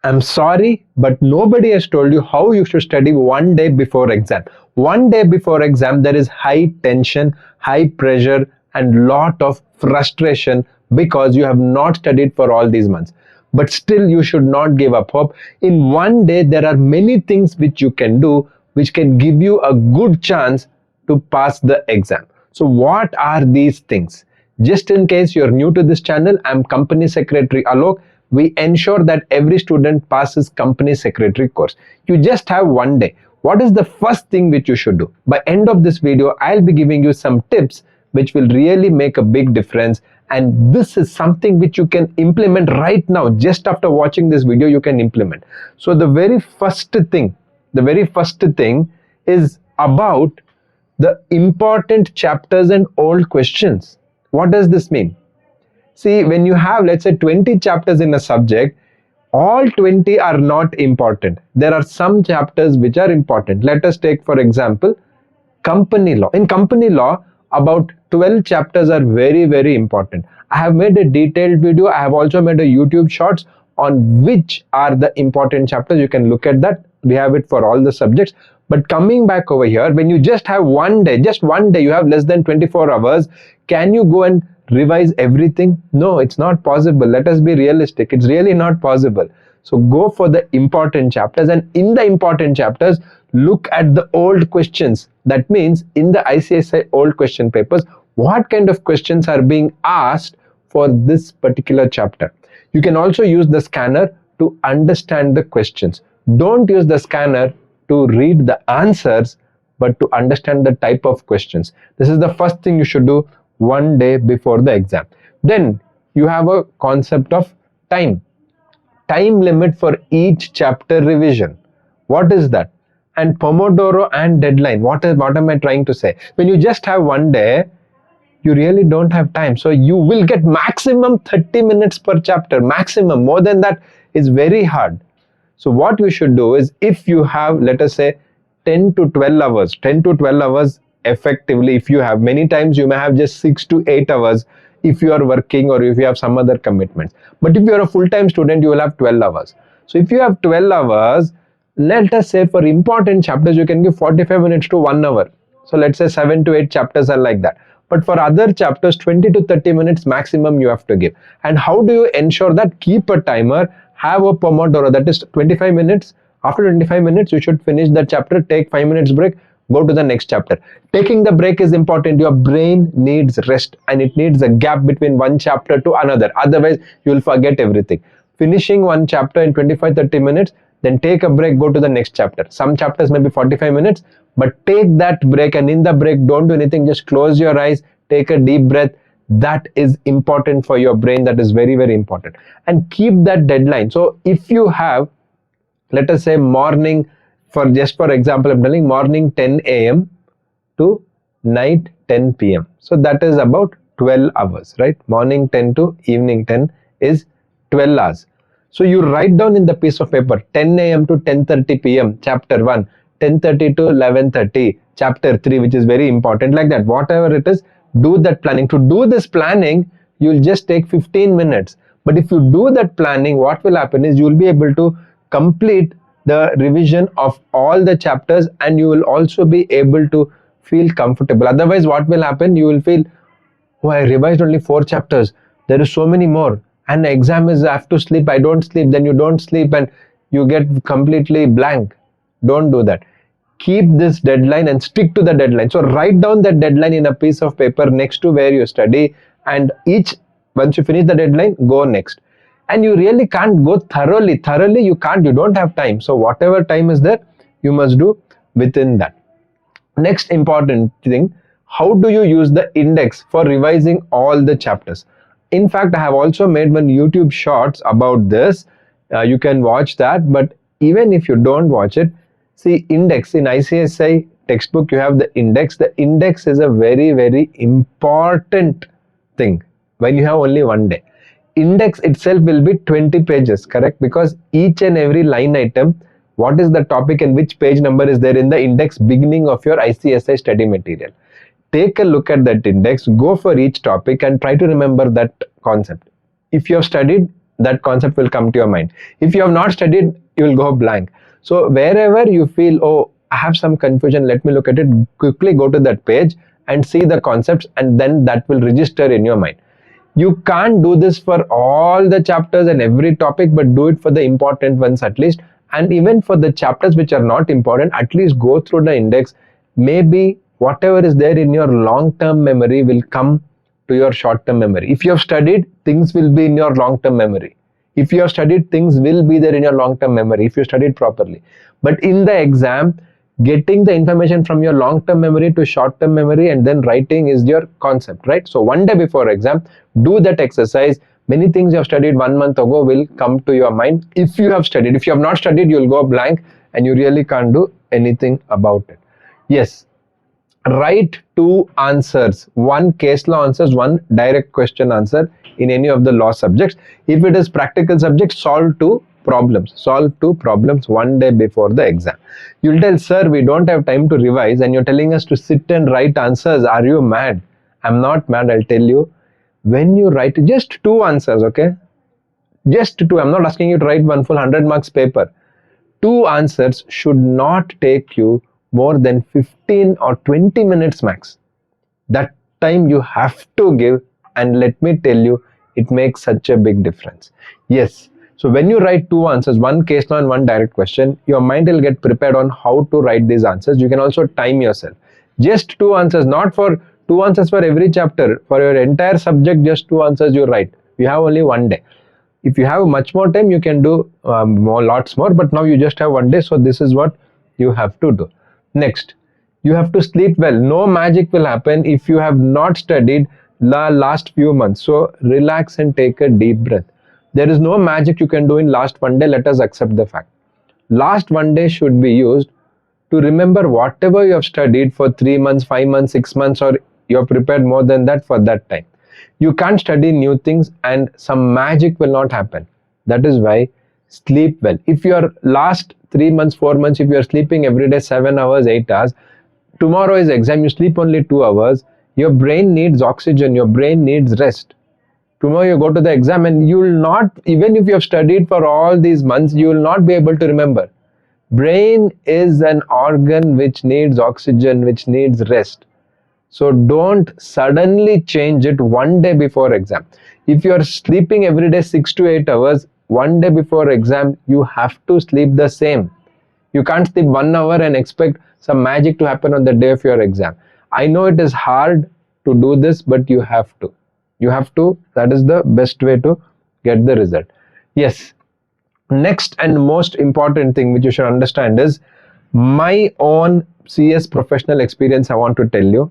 I'm sorry, but nobody has told you how you should study one day before exam. One day before exam, there is high tension, high pressure, and lot of frustration because you have not studied for all these months. But still, you should not give up hope. In one day, there are many things which you can do, which can give you a good chance to pass the exam. So what are these things? Just in case you're new to this channel, I'm Company Secretary Alok. We ensure that every student passes Company Secretary course. You just have one day. What is the first thing which you should do? By end of this video, I'll be giving you some tips which will really make a big difference, and this is something which you can implement right now. Just after watching this video, you can implement. So the very first thing is about the important chapters and old questions. What does this mean? See, when you have, let's say, 20 chapters in a subject, all 20 are not important. There are some chapters which are important. Let us take, for example, company law. In company law, about 12 chapters are very, very important. I have made a detailed video. I have also made a YouTube shorts on which are the important chapters. You can look at that. We have it for all the subjects. But coming back over here, when you just have one day, you have less than 24 hours, can you go and revise everything? No, it's not possible. Let us be realistic. It's really not possible. So go for the important chapters, and in the important chapters, look at the old questions. That means in the ICSI old question papers, what kind of questions are being asked for this particular chapter. You can also use the scanner to understand the questions. Don't use the scanner to read the answers, but to understand the type of questions. This is the first thing you should do one day before the exam. Then you have a concept of time limit for each chapter revision. What is that? And Pomodoro and deadline. What am I trying to say? When you just have one day, you really don't have time. So you will get maximum 30 minutes per chapter, maximum. More than that is very hard. So what you should do is, if you have, let us say, 10 to 12 hours effectively, if you have, many times you may have just 6 to 8 hours if you are working or if you have some other commitments. But if you are a full-time student, you will have 12 hours. So if you have 12 hours, let us say for important chapters, you can give 45 minutes to 1 hour. So let's say 7 to 8 chapters are like that. But for other chapters, 20 to 30 minutes maximum you have to give. And how do you ensure that? Keep a timer, have a Pomodoro, that is 25 minutes. After 25 minutes, you should finish that chapter, take 5 minutes break, go to the next chapter. Taking the break is important. Your brain needs rest, and it needs a gap between one chapter to another. Otherwise, you will forget everything. Finishing one chapter in 25-30 minutes, then take a break, go to the next chapter. Some chapters may be 45 minutes, but take that break, and in the break, don't do anything. Just close your eyes, take a deep breath. That is important for your brain. That is very, very important. And keep that deadline. So if you have, let us say, morning, for example, I'm telling morning 10 a.m. to night 10 p.m. So that is about 12 hours, right? Morning 10 to evening 10 is 12 hours. So you write down in the piece of paper 10 a.m. to 10:30 p.m. chapter 1, 10:30 to 11:30 chapter 3, which is very important, like that. Whatever it is, do that planning. To do this planning, you'll just take 15 minutes. But if you do that planning, what will happen is you'll be able to complete the revision of all the chapters, and you will also be able to feel comfortable. Otherwise, what will happen? You will feel, oh, I revised only 4 chapters. There is so many more. And the exam is, I have to sleep. I don't sleep. Then you don't sleep and you get completely blank. Don't do that. Keep this deadline and stick to the deadline. So write down that deadline in a piece of paper next to where you study, and once you finish the deadline, go next. And you really can't go thoroughly you can't, you don't have time. So whatever time is there, you must do within that. Next important thing, how do you use the index for revising all the chapters? In fact, I have also made one YouTube shorts about this. You can watch that. But even if you don't watch it, see, index in ICSI textbook, you have the index. The index is a very, very important thing when you have only one day. Index itself will be 20 pages, correct? Because each and every line item, what is the topic and which page number is there in the index beginning of your ICSI study material. Take a look at that index, go for each topic and try to remember that concept. If you have studied, that concept will come to your mind. If you have not studied, you will go blank. So wherever you feel, oh, I have some confusion, let me look at it, quickly go to that page and see the concepts, and then that will register in your mind. You can't do this for all the chapters and every topic, but do it for the important ones at least. And even for the chapters which are not important, at least go through the index. Maybe whatever is there in your long-term memory will come to your short-term memory. If you have studied, things will be in your long-term memory. If you have studied, things will be there in your long-term memory if you studied properly. But in the exam, getting the information from your long-term memory to short-term memory and then writing is your concept, right? So one day before exam, do that exercise. Many things you have studied 1 month ago will come to your mind if you have studied. If you have not studied, you will go blank and you really can't do anything about it. Yes, write 2 answers, 1 case law answers, 1 direct question answer in any of the law subjects. If it is practical subject, solve 2 problems 1 day before the exam. You'll tell, sir, we don't have time to revise and you're telling us to sit and write answers. Are you mad? I'm not mad. I'll tell you, when you write just 2 answers, okay, just 2, I'm not asking you to write one full 100 marks paper. 2 answers should not take you more than 15 or 20 minutes max. That time you have to give, and let me tell you, it makes such a big difference. Yes, so when you write 2 answers, 1 case law and 1 direct question, your mind will get prepared on how to write these answers. You can also time yourself. Just 2 answers, not for 2 answers for every chapter. For your entire subject, just 2 answers you write. You have only 1 day. If you have much more time, you can do lots more, but now you just have 1 day, so this is what you have to do. Next, you have to sleep well. No magic will happen if you have not studied the last few months. So relax and take a deep breath. There is no magic you can do in last 1 day. Let us accept the fact. Last 1 day should be used to remember whatever you have studied for 3 months, 5 months, 6 months, or you have prepared more than that for that time. You can't study new things and some magic will not happen. That is why sleep well. If your last 3 months, 4 months, if you are sleeping every day 7 hours, 8 hours, tomorrow is exam, you sleep only 2 hours, your brain needs oxygen, your brain needs rest. Tomorrow you go to the exam and you will not, even if you have studied for all these months, you will not be able to remember. Brain is an organ which needs oxygen, which needs rest. So don't suddenly change it 1 day before exam. If you are sleeping every day 6 to 8 hours, 1 day before exam, you have to sleep the same. You can't sleep 1 hour and expect some magic to happen on the day of your exam. I know it is hard to do this, but you have to. You have to. That is the best way to get the result. Yes. Next and most important thing which you should understand is my own CS professional experience. I want to tell you.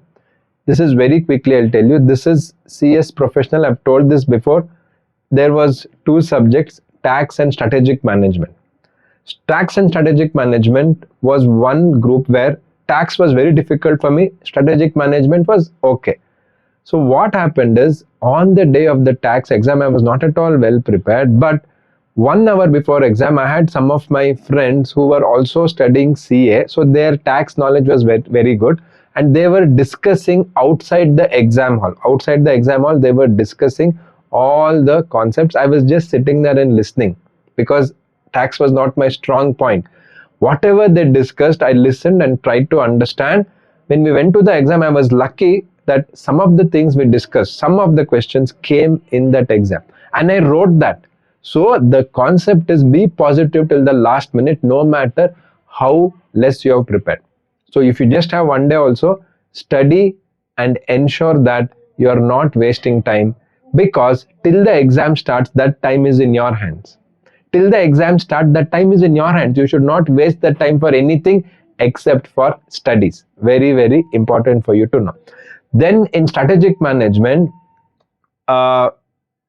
This is very quickly, I'll tell you. This is CS professional. I've told this before. There was 2 subjects, tax and strategic management. Tax and strategic management was one group where tax was very difficult for me. Strategic management was okay. So what happened is, on the day of the tax exam, I was not at all well prepared, but 1 hour before exam, I had some of my friends who were also studying CA, so their tax knowledge was very, very good, and they were discussing outside the exam hall. Outside the exam hall, they were discussing all the concepts. I was just sitting there and listening because tax was not my strong point. Whatever they discussed, I listened and tried to understand. When we went to the exam, I was lucky that some of the things we discussed, some of the questions came in that exam, and I wrote that. So the concept is be positive till the last minute, no matter how less you have prepared. So if you just have 1 day also, study and ensure that you are not wasting time, because till the exam starts, that time is in your hands. Till the exam starts, that time is in your hands. You should not waste that time for anything except for studies. Very, very important for you to know. Then in strategic management, I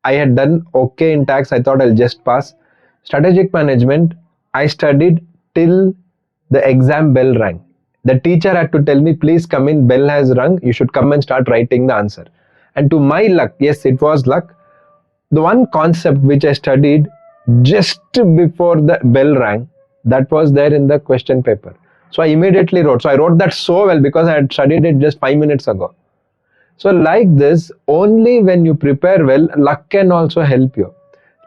had done okay in tax. I thought I'll just pass. Strategic management, I studied till the exam bell rang. The teacher had to tell me, please come in, bell has rung, you should come and start writing the answer. And to my luck, yes, it was luck, the one concept which I studied just before the bell rang, that was there in the question paper. So I immediately wrote. So I wrote that so well because I had studied it just 5 minutes ago. So like this, only when you prepare well, luck can also help you.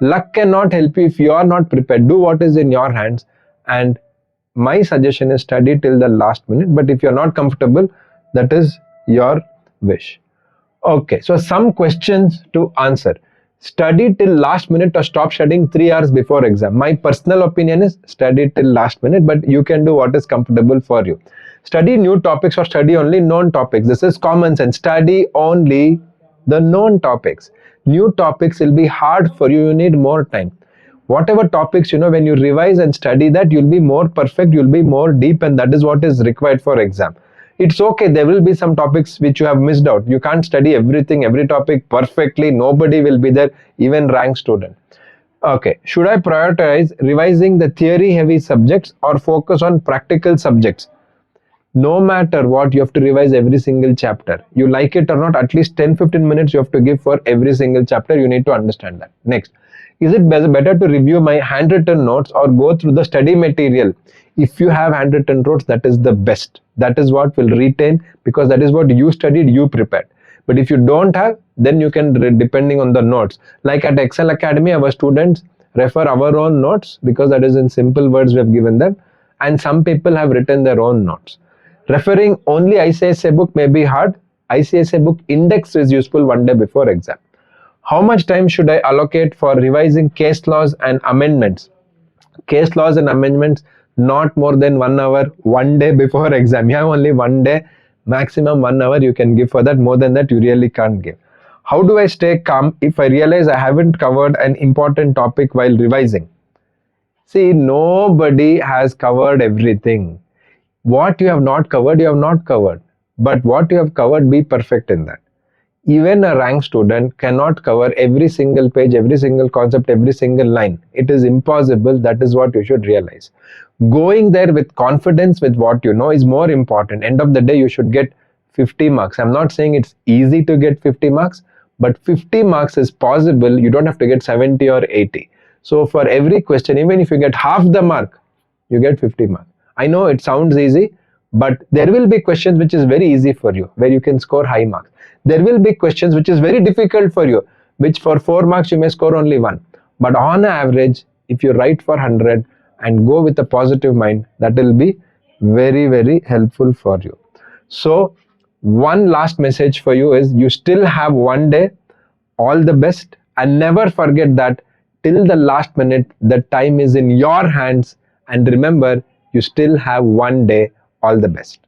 Luck cannot help you if you are not prepared. Do what is in your hands, and my suggestion is study till the last minute, but if you're not comfortable, that is your wish. Okay, so some questions to answer. Study till last minute or stop studying 3 hours before exam. My personal opinion is study till last minute, but you can do what is comfortable for you. Study new topics or study only known topics. This is common sense. Study only the known topics. New topics will be hard for you. You need more time. Whatever topics, when you revise and study that, you'll be more perfect, you'll be more deep, and that is what is required for exam. It's okay, there will be some topics which you have missed out. You can't study everything, every topic perfectly. Nobody will be there, even rank student. Okay, should I prioritize revising the theory heavy subjects or focus on practical subjects? No matter what, you have to revise every single chapter. You like it or not, at least 10-15 minutes you have to give for every single chapter. You need to understand that. Next, is it better to review my handwritten notes or go through the study material? If you have handwritten notes, that is the best. That is what will retain, because that is what you studied, you prepared. But if you don't have, then you can, depending on the notes. Like at Ekcel Academy, our students refer our own notes, because that is in simple words we have given them. And some people have written their own notes. Referring only ICSA book may be hard. ICSA book index is useful one day before exam. How much time should I allocate for revising case laws and amendments? Case laws and amendments, not more than 1 hour, one day before exam. You have only one day, maximum 1 hour you can give for that. More than that, you really can't give. How do I stay calm if I realize I haven't covered an important topic while revising? See, nobody has covered everything. What you have not covered, you have not covered. But what you have covered, be perfect in that. Even a rank student cannot cover every single page, every single concept, every single line. It is impossible. That is what you should realize. Going there with confidence with what you know is more important. End of the day, you should get 50 marks. I'm not saying it's easy to get 50 marks, but 50 marks is possible. You don't have to get 70 or 80. So for every question, even if you get half the mark, you get 50 marks. I know it sounds easy, but there will be questions which is very easy for you, where you can score high marks. There will be questions which is very difficult for you, which for 4 marks you may score only 1. But on average, if you write for 100 and go with a positive mind, that will be very, very helpful for you. So one last message for you is, you still have one day. All the best, and never forget that till the last minute, the time is in your hands. And remember, you still have one day. All the best.